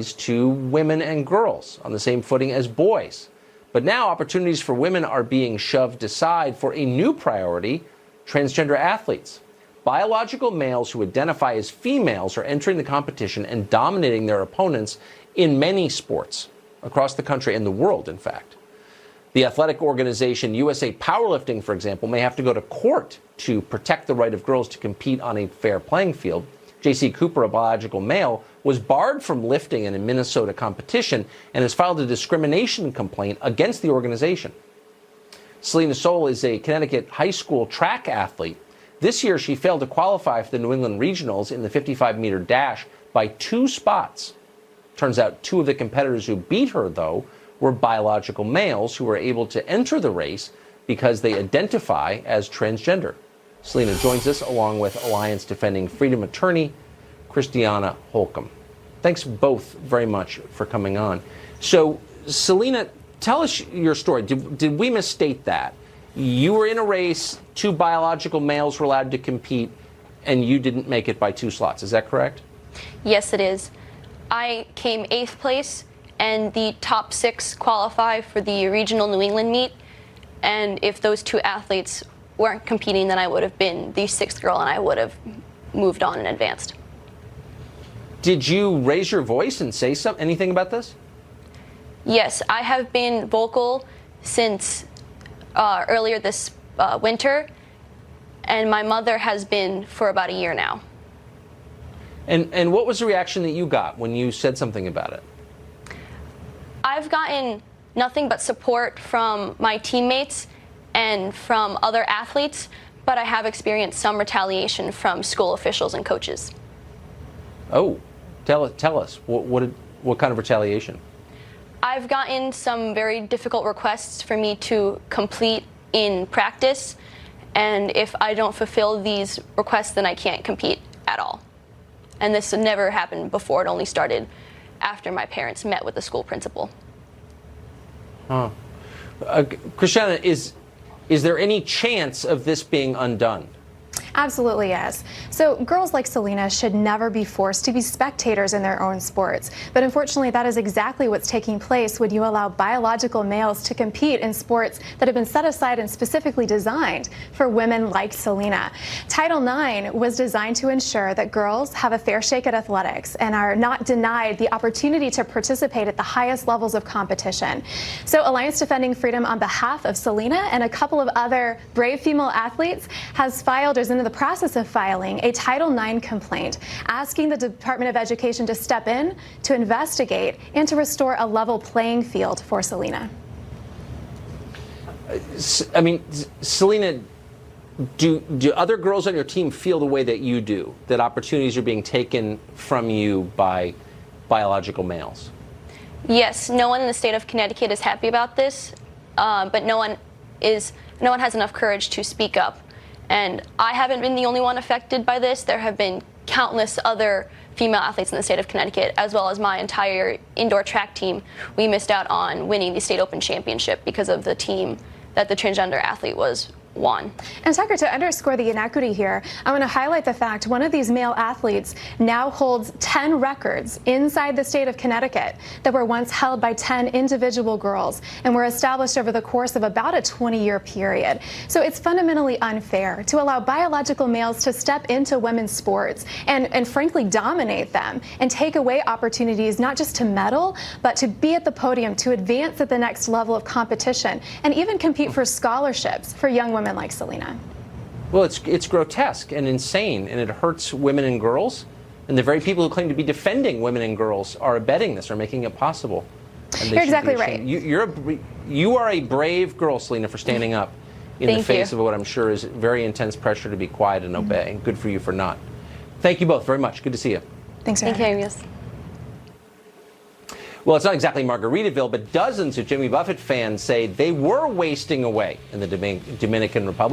to women and girls on the same footing as boys. But now opportunities for women are being shoved aside for a new priority: transgender athletes. Biological males who identify as females are entering the competition and dominating their opponents in many sports across the country and the world, in fact. The athletic organization USA Powerlifting, for example, may have to go to court to protect the right of girls to compete on a fair playing field. J.C. Cooper, a biological male, was barred from lifting in a Minnesota competition and has filed a discrimination complaint against the organization. Selena Soule is a Connecticut high school track athlete. This year, she failed to qualify for the New England Regionals in the 55-meter dash by 2 spots. Turns out 2 of the competitors who beat her, though, were biological males who were able to enter the race because they identify as transgender. Selena joins us along with Alliance Defending Freedom attorney Christiana Holcomb. Thanks both very much for coming on. So, Selena, tell us your story. Did we misstate that? You were in a race, 2 biological males were allowed to compete, and you didn't make it by 2 slots. Is that correct? Yes, it is. I came 8th place, and the top 6 qualify for the regional New England meet. And if those 2 athletes weren't competing, then I would have been the 6th girl, and I would have moved on and advanced. Did you raise your voice and say anything about this? Yes, I have been vocal since earlier this winter, and my mother has been for about a year now. And what was the reaction that you got when you said something about it? I've gotten nothing but support from my teammates and from other athletes, but I have experienced some retaliation from school officials and coaches. Oh, tell us, what kind of retaliation? I've gotten some very difficult requests for me to complete in practice, and if I don't fulfill these requests, then I can't compete at all. And this never happened before. It only started after my parents met with the school principal. Huh. Christiana, is there any chance of this being undone? Absolutely, yes. So girls like Selena should never be forced to be spectators in their own sports. But unfortunately, that is exactly what's taking place when you allow biological males to compete in sports that have been set aside and specifically designed for women like Selena. Title IX was designed to ensure that girls have a fair shake at athletics and are not denied the opportunity to participate at the highest levels of competition. So Alliance Defending Freedom, on behalf of Selena and a couple of other brave female athletes, has filed or is in the process of filing a Title IX complaint asking the Department of Education to step in, to investigate, and to restore a level playing field for Selena. I mean, Selena, do other girls on your team feel the way that you do, that opportunities are being taken from you by biological males? Yes, no one in the state of Connecticut is happy about this, but no one has enough courage to speak up. And I haven't been the only one affected by this. There have been countless other female athletes in the state of Connecticut, as well as my entire indoor track team. We missed out on winning the state open championship because of the team that the transgender athlete won. And Tucker, to underscore the inequity here, I want to highlight the fact one of these male athletes now holds 10 records inside the state of Connecticut that were once held by 10 individual girls and were established over the course of about a 20-year period. So it's fundamentally unfair to allow biological males to step into women's sports and frankly dominate them and take away opportunities not just to medal, but to be at the podium, to advance at the next level of competition, and even compete for scholarships for young women like Selena. Well, it's grotesque and insane, and it hurts women and girls. And the very people who claim to be defending women and girls are abetting this, are making it possible. You're exactly right. You are a brave girl, Selena, for standing up in the face of what I'm sure is very intense pressure to be quiet and obey. Good for you for not. Thank you both very much. Good to see you. Thanks for having us. Well, it's not exactly Margaritaville, but dozens of Jimmy Buffett fans say they were wasting away in the Dominican Republic.